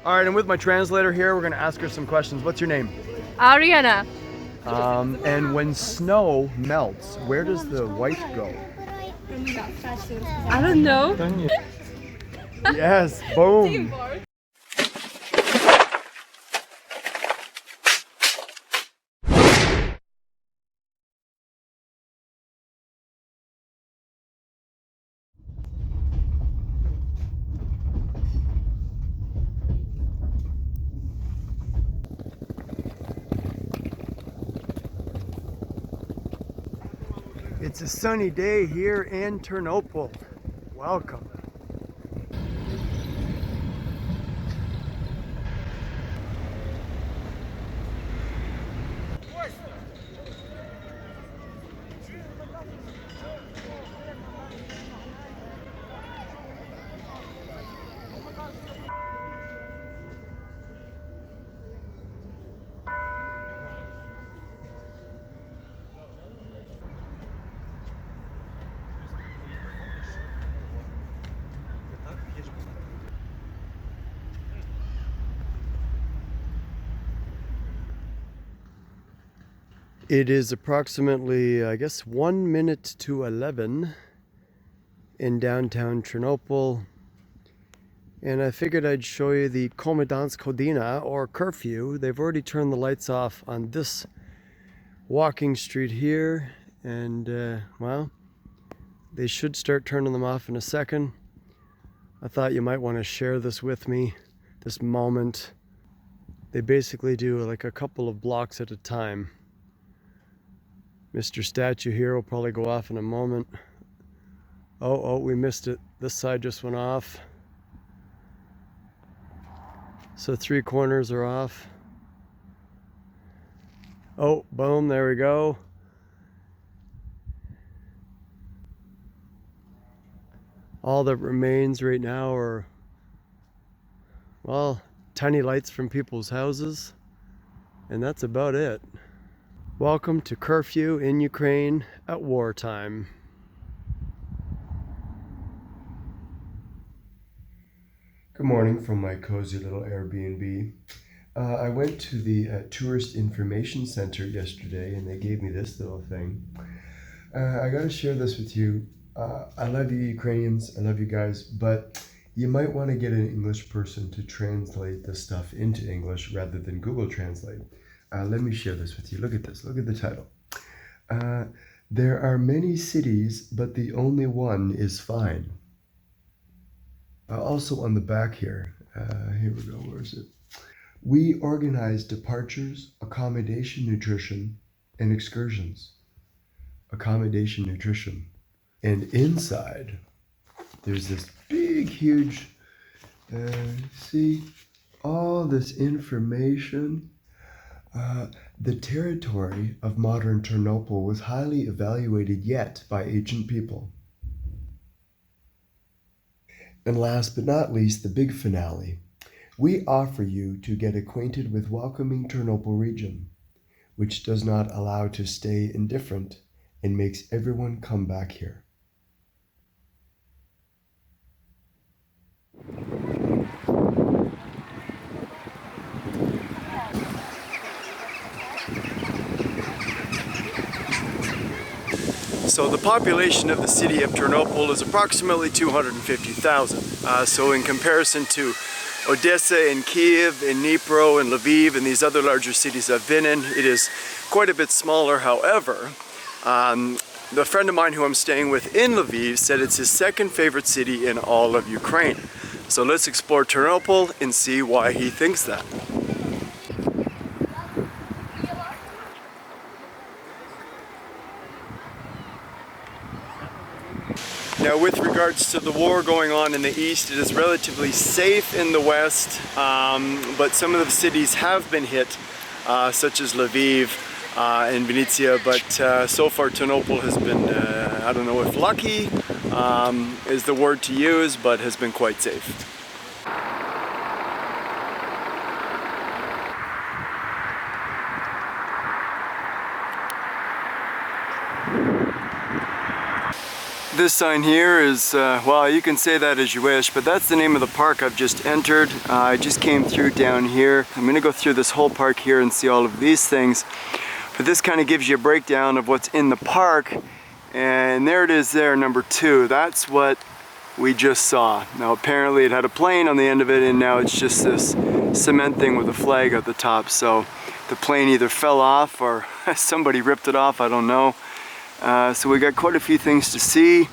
All right, and with my translator here, we're gonna ask her some questions. What's your name? Ariana. And when snow melts, where does the white go? I don't know. Yes, boom. It's a sunny day here in Ternopil. Welcome. It is approximately, I guess, 1 minute to 11 in downtown Ternopil. And I figured I'd show you the Komendant's Kodina, or curfew. They've already turned the lights off on this walking street here. And, well, they should start turning them off in a second. I thought you might want to share this with me, this moment. They basically do like a couple of blocks at a time. Mr. Statue here will probably go off in a moment. Oh, we missed it. This side just went off. So 3 corners are off. Oh, boom, there we go. All that remains right now are, well, tiny lights from people's houses. And that's about it. Welcome to curfew in Ukraine at wartime. Good morning from my cozy little Airbnb. I went to the Tourist Information Center yesterday and they gave me this little thing. I gotta share this with you. I love you Ukrainians, I love you guys, but you might want to get an English person to translate this stuff into English rather than Google Translate. Let me share this with you. Look at this. Look at the title. There are many cities, but the only one is fine. Also on the back here. Here we go. Where is it? We organize departures, accommodation, nutrition, and excursions. Accommodation, nutrition. And inside, there's this big, huge, see, all this information. The territory of modern Ternopil was highly evaluated yet by ancient people. And last but not least, the big finale. We offer you to get acquainted with welcoming Ternopil region, which does not allow to stay indifferent and makes everyone come back here. So the population of the city of Ternopil is approximately 250,000. So in comparison to Odessa and Kiev and Dnipro and Lviv and these other larger cities I've been in, it is quite a bit smaller. However, the friend of mine who I'm staying with in Lviv said it's his second favorite city in all of Ukraine. So let's explore Ternopil and see why he thinks that. Now, with regards to the war going on in the east, it is relatively safe in the west, but some of the cities have been hit, such as Lviv and Vinnytsia, but so far Ternopil has been, I don't know if lucky is the word to use, but has been quite safe. This sign here is, well, you can say that as you wish, but that's the name of the park I've just entered. I just came through down here. I'm gonna go through this whole park here and see all of these things. But this kind of gives you a breakdown of what's in the park. And there it is there, number 2. That's what we just saw. Now apparently it had a plane on the end of it, and now it's just this cement thing with a flag at the top. So the plane either fell off or somebody ripped it off, I don't know. So we got quite a few things to see.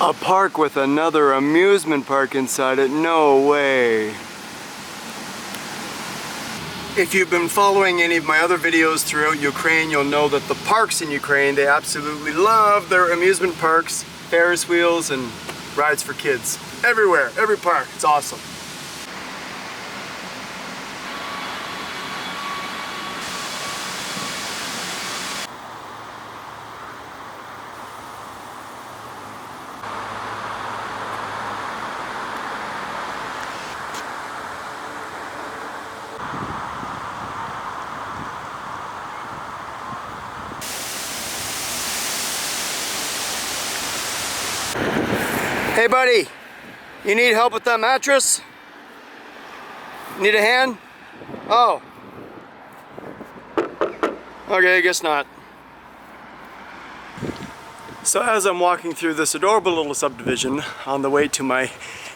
A park with another amusement park inside it? No way. If you've been following any of my other videos throughout Ukraine, you'll know that the parks in Ukraine, they absolutely love their amusement parks, Ferris wheels and rides for kids. Everywhere, every park, it's awesome. Hey buddy, you need help with that mattress? Need a hand? Oh. Okay, I guess not. So as I'm walking through this adorable little subdivision on the way to my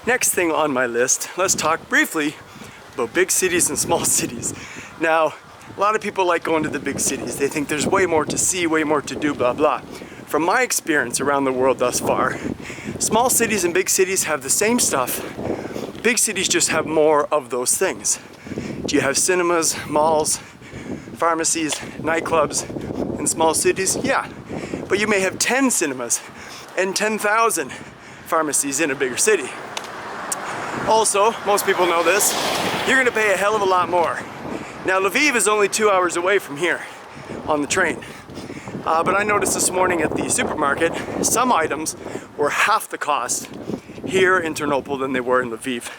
next thing on my list, let's talk briefly about big cities and small cities. Now, a lot of people like going to the big cities. They think there's way more to see, way more to do, blah, blah. From my experience around the world thus far, small cities and big cities have the same stuff. Big cities just have more of those things. Do you have cinemas, malls, pharmacies, nightclubs in small cities? Yeah, but you may have 10 cinemas and 10,000 pharmacies in a bigger city. Also, most people know this, you're gonna pay a hell of a lot more. Now Lviv is only 2 hours away from here on the train. But I noticed this morning at the supermarket, some items were half the cost here in Ternopil than they were in Lviv.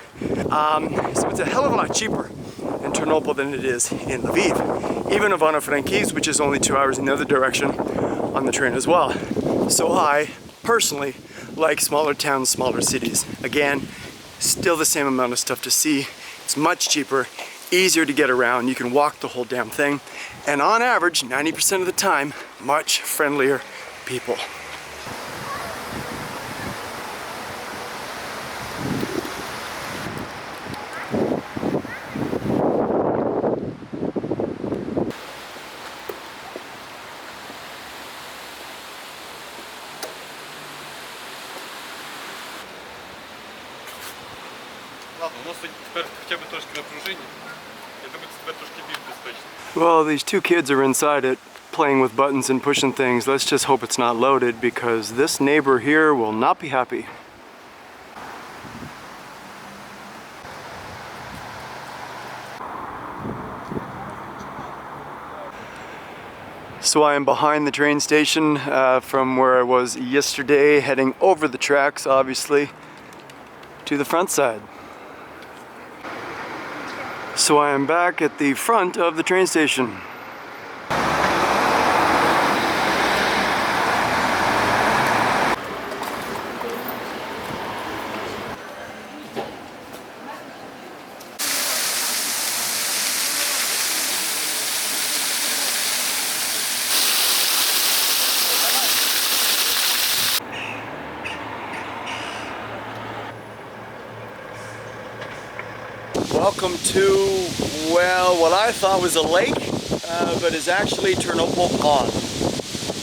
So it's a hell of a lot cheaper in Ternopil than it is in Lviv. Even Ivano-Frankivsk, which is only 2 hours in the other direction on the train as well. So I personally like smaller towns, smaller cities. Again, still the same amount of stuff to see. It's much cheaper, easier to get around. You can walk the whole damn thing. And on average, 90% of the time, much friendlier people. Well, these two kids are inside it playing with buttons and pushing things. Let's just hope it's not loaded, because this neighbor here will not be happy. So I am behind the train station from where I was yesterday, heading over the tracks, obviously, to the front side. So I am back at the front of the train station. Welcome to, well, what I thought was a lake, but is actually Ternopil Pond.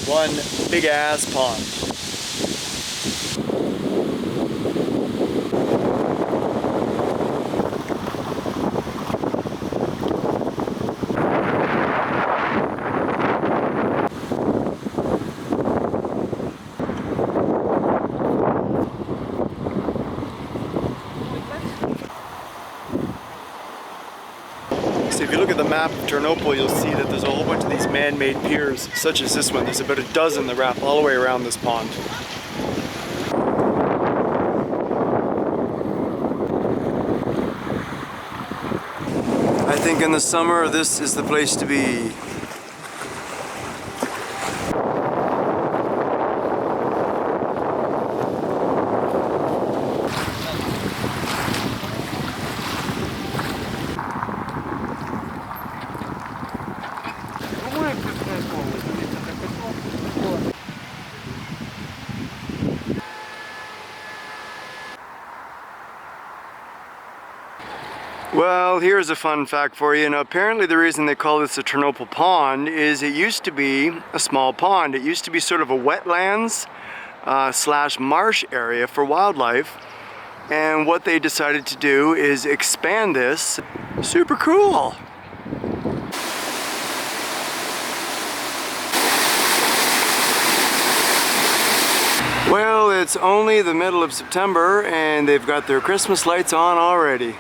One big ass pond. map of Ternopil, you'll see that there's a whole bunch of these man-made piers, such as this one. There's about a dozen that wrap all the way around this pond. I think in the summer, this is the place to be. Well, here's a fun fact for you. Now, apparently the reason they call this a Ternopil Pond is it used to be a small pond. It used to be sort of a wetlands slash marsh area for wildlife. And what they decided to do is expand this. Super cool. Well, it's only the middle of September and they've got their Christmas lights on already.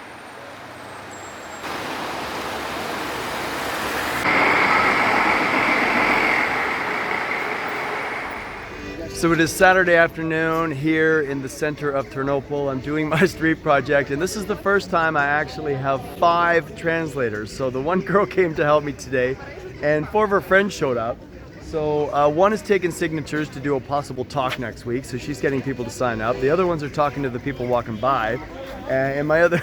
So it is Saturday afternoon here in the center of Ternopil. I'm doing my street project, and this is the first time I actually have 5 translators. So the one girl came to help me today, and 4 of her friends showed up. So one is taking signatures to do a possible talk next week, so she's getting people to sign up. The other ones are talking to the people walking by, and my other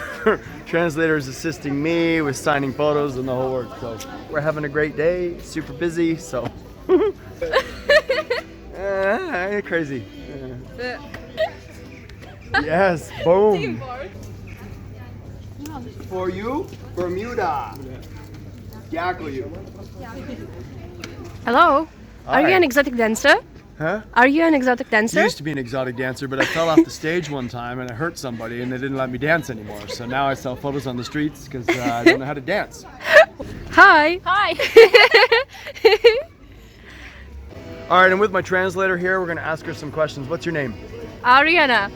translator is assisting me with signing photos and the whole work. So we're having a great day, super busy, so. Crazy. Yes, boom. For you, Bermuda. Дякую. Hello. Hi. Are you an exotic dancer? Huh? Are you an exotic dancer? Used to be an exotic dancer, but I fell off the stage one time and I hurt somebody and they didn't let me dance anymore. So now I sell photos on the streets because I don't know how to dance. Hi. Hi. All right, and with my translator here, we're going to ask her some questions. What's your name? Ariana.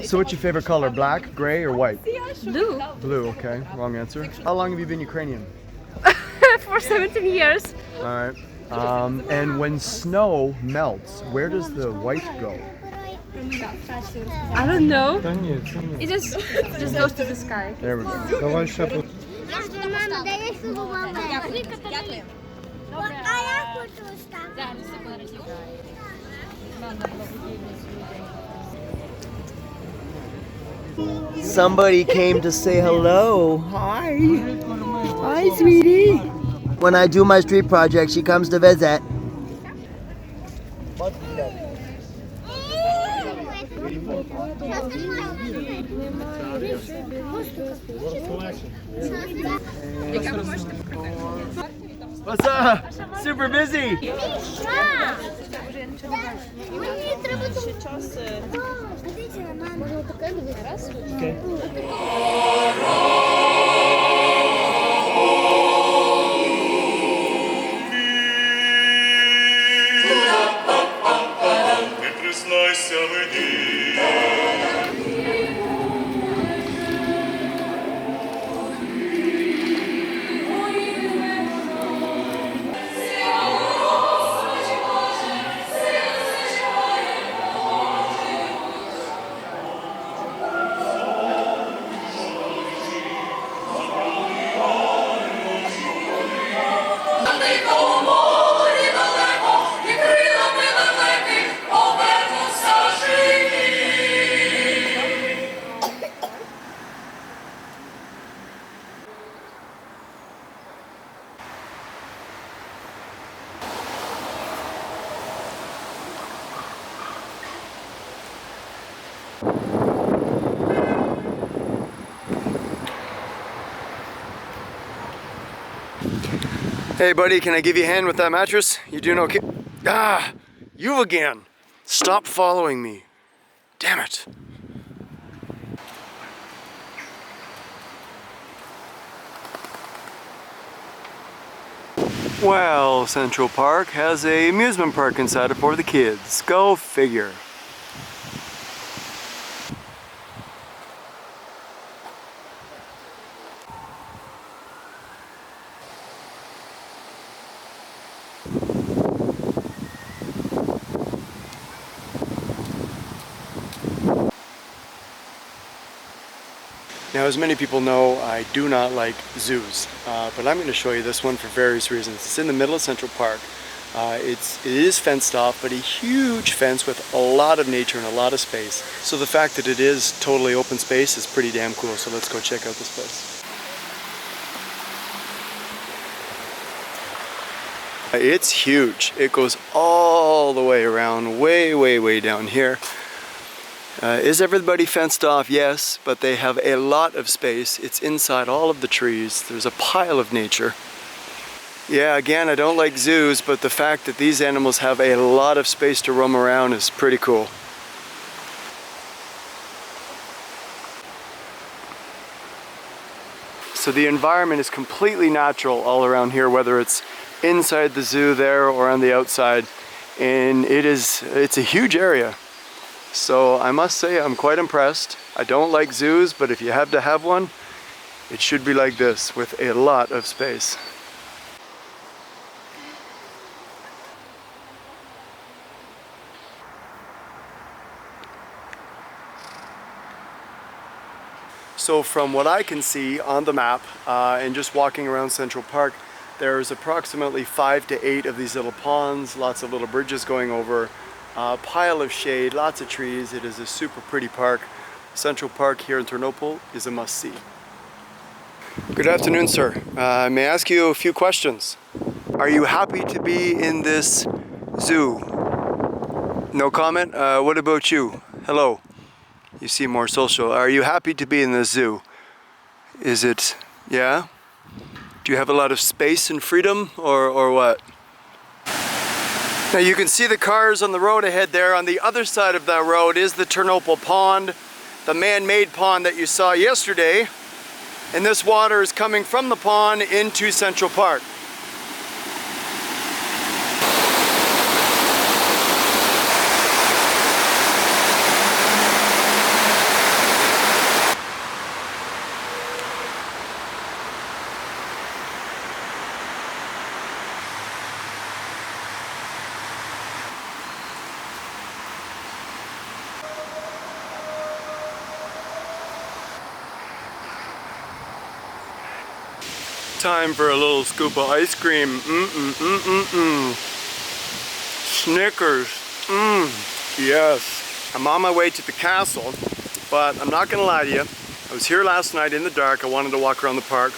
So what's your favorite color, black, gray, or white? Blue. Blue, okay. Wrong answer. How long have you been Ukrainian? For 17 years. All right. And when snow melts, where does the white go? I don't know. It just goes to the sky. There we go. Somebody came to say hello. Hi. Hi, sweetie. When I do my street project, she comes to visit. What's up? Super busy. Hey buddy, can I give you a hand with that mattress? You doing okay? Ah, you again. Stop following me. Damn it. Well, Central Park has an amusement park inside it for the kids. Go figure. Now, as many people know, I do not like zoos, but I'm going to show you this one for various reasons. It's in the middle of Central Park. It is fenced off, but a huge fence with a lot of nature and a lot of space. So the fact that it is totally open space is pretty damn cool. So let's go check out this place. It's huge. It goes all the way around, way down here. Is everybody fenced off? Yes, but they have a lot of space. It's inside all of the trees. There's a pile of nature. Yeah, again, I don't like zoos, but the fact that these animals have a lot of space to roam around is pretty cool. So the environment is completely natural all around here, whether it's inside the zoo there or on the outside. And it's a huge area. So I must say I'm quite impressed. I don't like zoos, but if you have to have one, it should be like this with a lot of space. So from what I can see on the map and just walking around Central Park, there's approximately 5 to 8 of these little ponds, lots of little bridges going over, a pile of shade, lots of trees. It is a super pretty park. Central Park here in Ternopil is a must-see. Good afternoon, sir. May I ask you a few questions? Are you happy to be in this zoo? No comment? What about you? Hello. You seem more social. Are you happy to be in the zoo? Is it, yeah? Do you have a lot of space and freedom, or what? Now you can see the cars on the road ahead there. On the other side of that road is the Ternopil Pond, the man-made pond that you saw yesterday. And this water is coming from the pond into Central Park. Time for a little scoop of ice cream. Snickers. Yes. I'm on my way to the castle, but I'm not gonna lie to you. I was here last night in the dark. I wanted to walk around the park.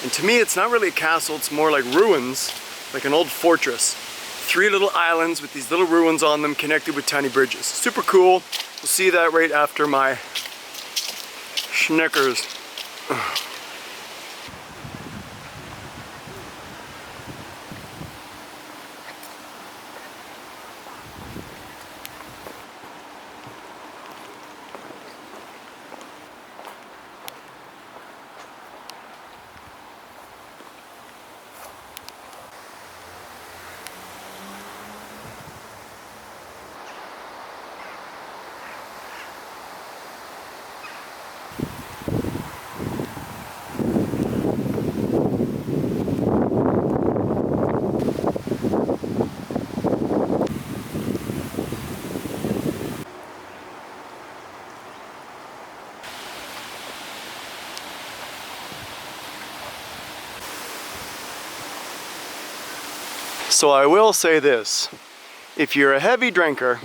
And to me, it's not really a castle. It's more like ruins, like an old fortress. 3 little islands with these little ruins on them connected with tiny bridges. Super cool. We'll see that right after my Snickers. So I will say this, if you're a heavy drinker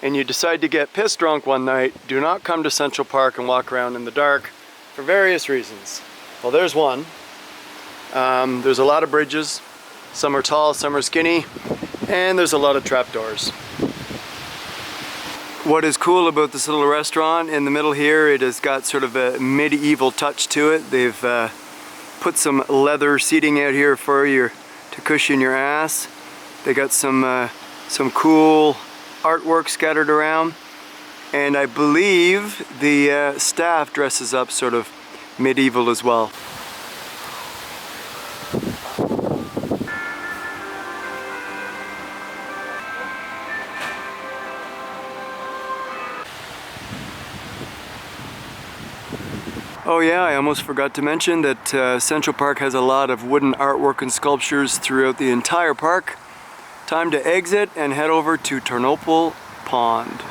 and you decide to get pissed drunk one night, do not come to Central Park and walk around in the dark for various reasons. Well, there's one. There's a lot of bridges. Some are tall, some are skinny, and there's a lot of trapdoors. What is cool about this little restaurant in the middle here, it has got sort of a medieval touch to it. They've put some leather seating out here for you to cushion your ass. They got some cool artwork scattered around, and I believe the staff dresses up sort of medieval as well. Oh yeah, I almost forgot to mention that Central Park has a lot of wooden artwork and sculptures throughout the entire park. Time to exit and head over to Ternopil Pond.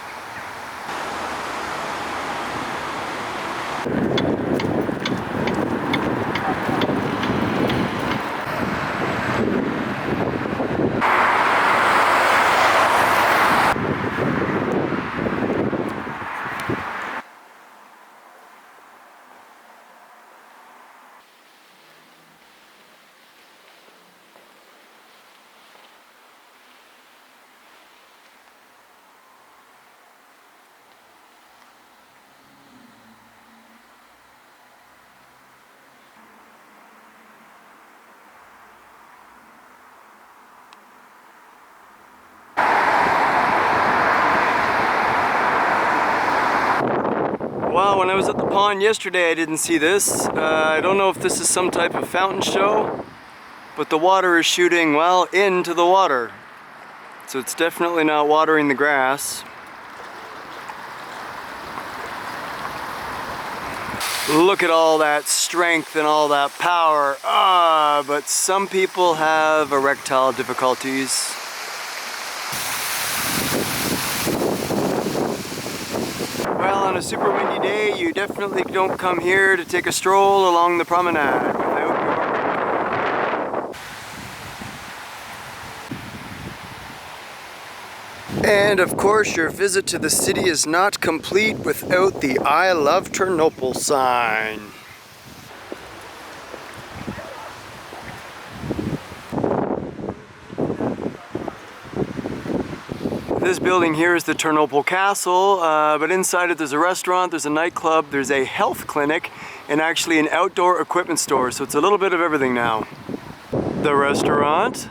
when I was at the pond yesterday I didn't see this. I don't know if this is some type of fountain show, but the water is shooting, well, into the water. So it's definitely not watering the grass. Look at all that strength and all that power. But some people have erectile difficulties. Well, on a super windy day, you definitely don't come here to take a stroll along the promenade without your... And of course, your visit to the city is not complete without the I Love Ternopil sign. This building here is the Ternopil Castle, but inside it there's a restaurant, there's a nightclub, there's a health clinic, and actually an outdoor equipment store, so it's a little bit of everything now. The restaurant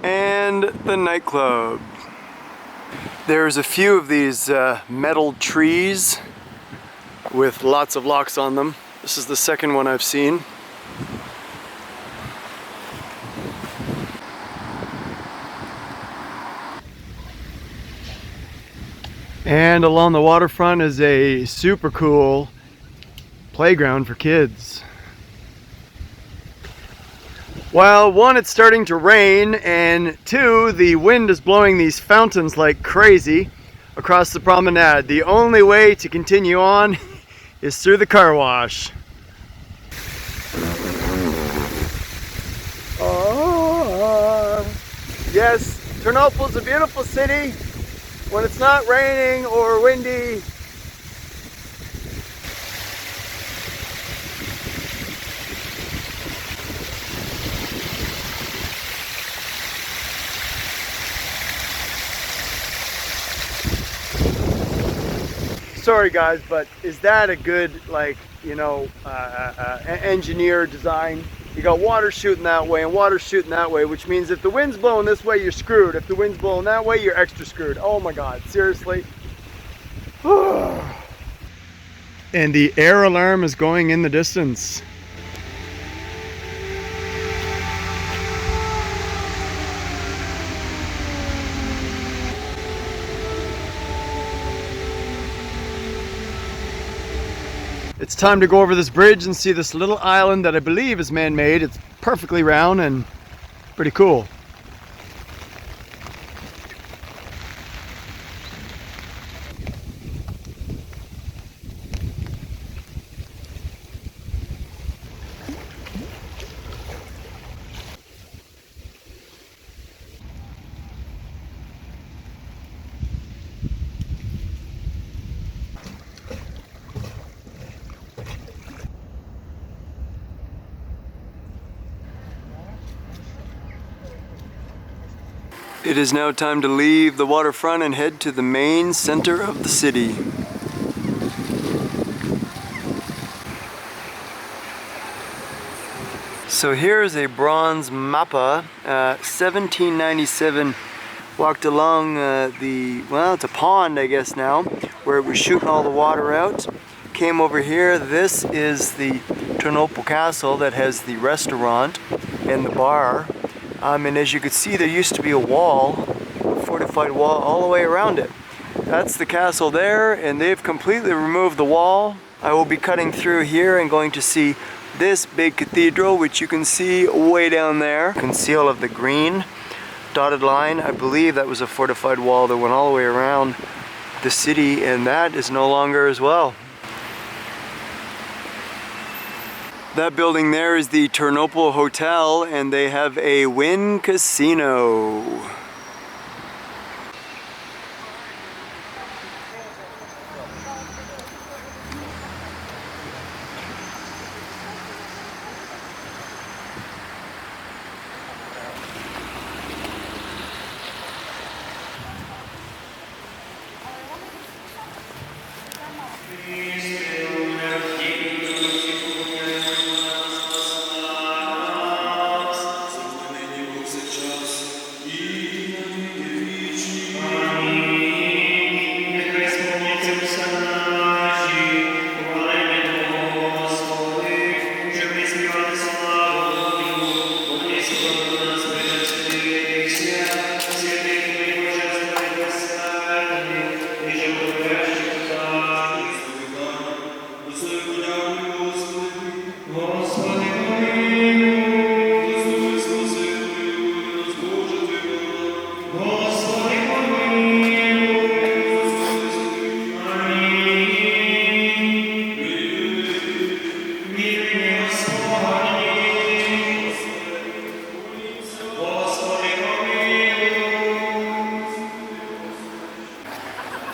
and the nightclub. There's a few of these metal trees with lots of locks on them. This is the second one I've seen. And along the waterfront is a super cool playground for kids. Well, one, it's starting to rain, and two, the wind is blowing these fountains like crazy across the promenade. The only way to continue on is through the car wash. Oh, yes, Ternopil's a beautiful city when it's not raining or windy. Sorry guys, but is that a good, like, you know, engineer design? You got water shooting that way and water shooting that way, which means if the wind's blowing this way, you're screwed. If the wind's blowing that way, you're extra screwed. Oh my God, seriously? And the air alarm is going in the distance. It's time to go over this bridge and see this little island that I believe is man-made. It's perfectly round and pretty cool. It is now time to leave the waterfront and head to the main center of the city. So here's a bronze mappa, 1797. Walked along well, it's a pond I guess now, where it was shooting all the water out. Came over here. This is the Ternopil Castle that has the restaurant and the bar. And as you can see, there used to be a wall, a fortified wall all the way around it. That's the castle there, and they've completely removed the wall. I will be cutting through here and going to see this big cathedral, which you can see way down there. You can see all of the green dotted line. I believe that was a fortified wall that went all the way around the city, and that is no longer as well. That building there is the Ternopil Hotel, and they have a Wynn Casino.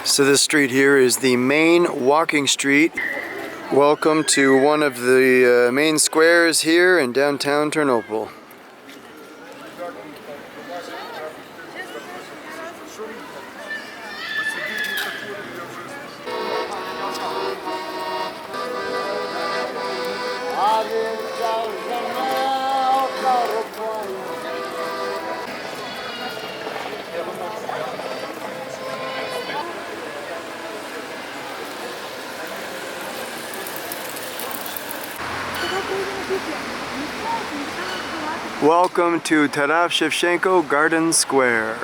So this street here is the main walking street. Welcome to one of the main squares here in downtown Ternopil. Welcome to Taras Shevchenko Garden Square.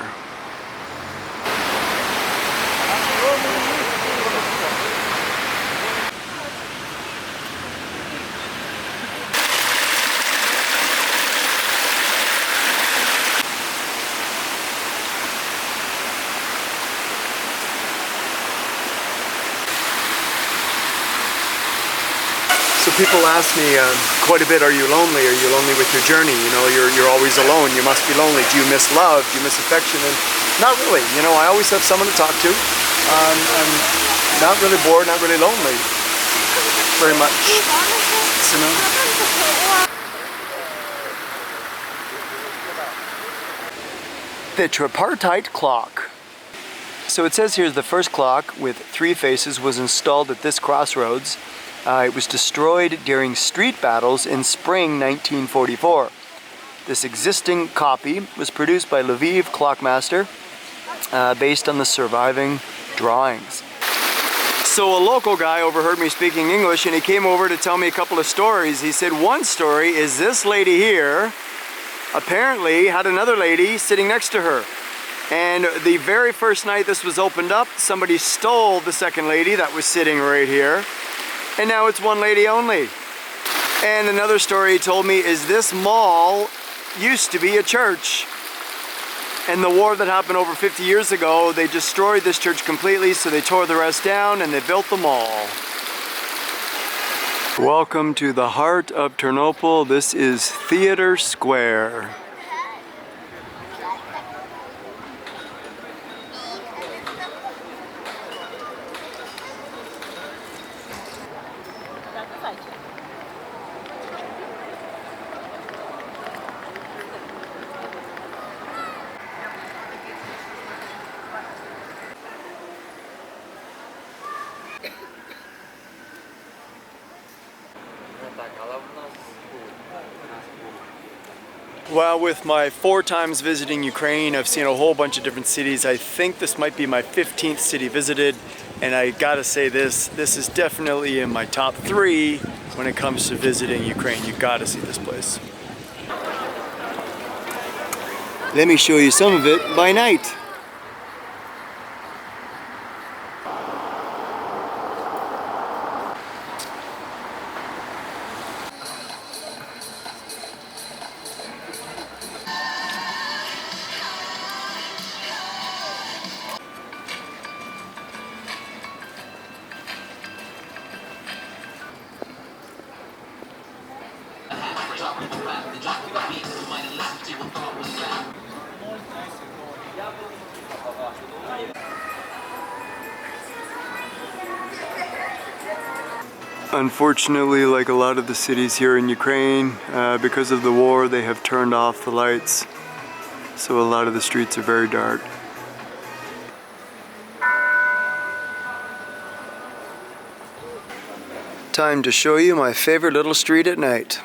So people ask me quite a bit, are you lonely? Are you lonely with your journey? You know, you're always alone. You must be lonely. Do you miss love? Do you miss affection? And not really. You know, I always have someone to talk to. I'm not really bored, not really lonely. Very much. You know? The tripartite clock. So it says here the first clock with 3 faces was installed at this crossroads. It was destroyed during street battles in spring 1944. This existing copy was produced by Lviv clockmaster based on the surviving drawings. So a local guy overheard me speaking English and he came over to tell me a couple of stories. He said one story is this lady here apparently had another lady sitting next to her. And the very first night this was opened up, somebody stole the second lady that was sitting right here. And now it's one lady only. And another story he told me is this mall used to be a church. And the war that happened over 50 years ago, they destroyed this church completely, so they tore the rest down and they built the mall. Welcome to the heart of Ternopil. This is Theater Square. Well, with my 4 times visiting Ukraine, I've seen a whole bunch of different cities. I think this might be my 15th city visited, and I gotta say this is definitely in my top 3 when it comes to visiting Ukraine. You gotta see this place. Let me show you some of it by night. Unfortunately, like a lot of the cities here in Ukraine, because of the war, they have turned off the lights. So a lot of the streets are very dark. Time to show you my favorite little street at night.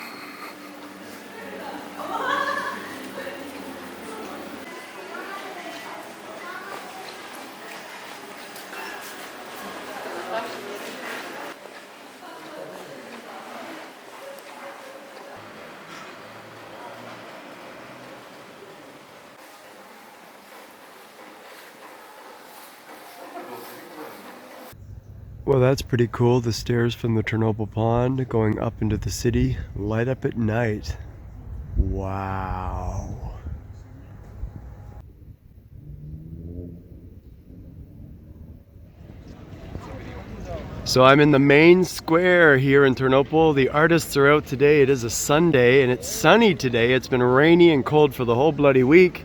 Well, that's pretty cool. The stairs from the Ternopil Pond going up into the city light up at night. Wow. So I'm in the main square here in Ternopil. The artists are out today. It is a Sunday and it's sunny today. It's been rainy and cold for the whole bloody week.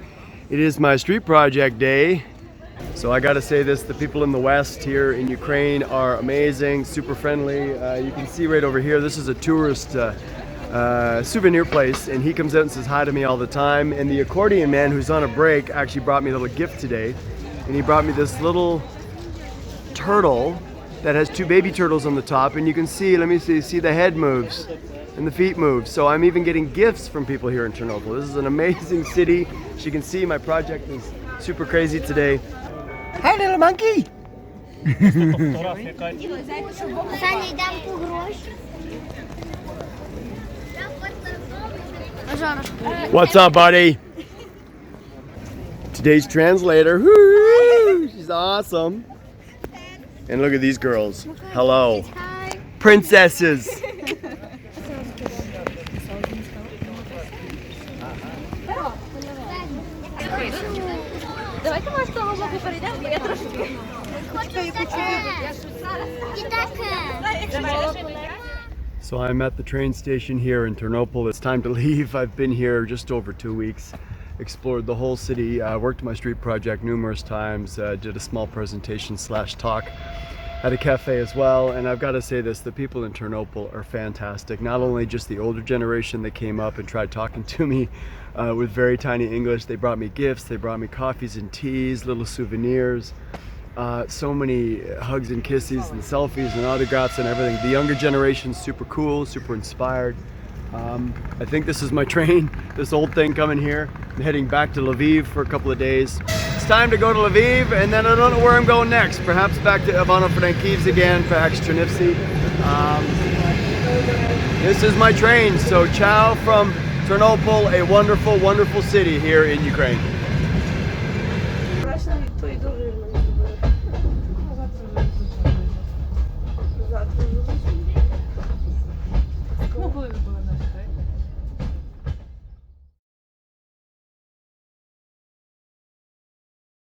It is my street project day. So I gotta say this, the people in the West here in Ukraine are amazing, super friendly. You can see right over here, this is a tourist souvenir place, and he comes out and says hi to me all the time. And the accordion man, who's on a break, actually brought me a little gift today. And he brought me this little turtle that has two baby turtles on the top. And you can see, let me see the head moves and the feet move. So I'm even getting gifts from people here in Ternopil. This is an amazing city. As you can see, my project is super crazy today. Hi, little monkey. What's up, buddy? Today's translator. Woo! She's awesome. And look at these girls. Hello. Princesses. Давайте, може, того боку перейдемо, бо я трошки. So I'm at the train station here in Ternopil. It's time to leave. I've been here just over 2 weeks, explored the whole city, worked my street project numerous times, did a small presentation / talk at a cafe as well. And I've got to say this, the people in Ternopil are fantastic. Not only just the older generation that came up and tried talking to me with very tiny English, they brought me gifts, they brought me coffees and teas, little souvenirs. So many hugs and kisses and selfies and autographs and everything. The younger generation's super cool, super inspired. I think this is my train, this old thing coming here. I'm heading back to Lviv for a couple of days. It's time to go to Lviv, and then I don't know where I'm going next. Perhaps back to Ivano-Frankivsk again, perhaps Ternopil. This is my train, so ciao from Ternopil, a wonderful, wonderful city here in Ukraine.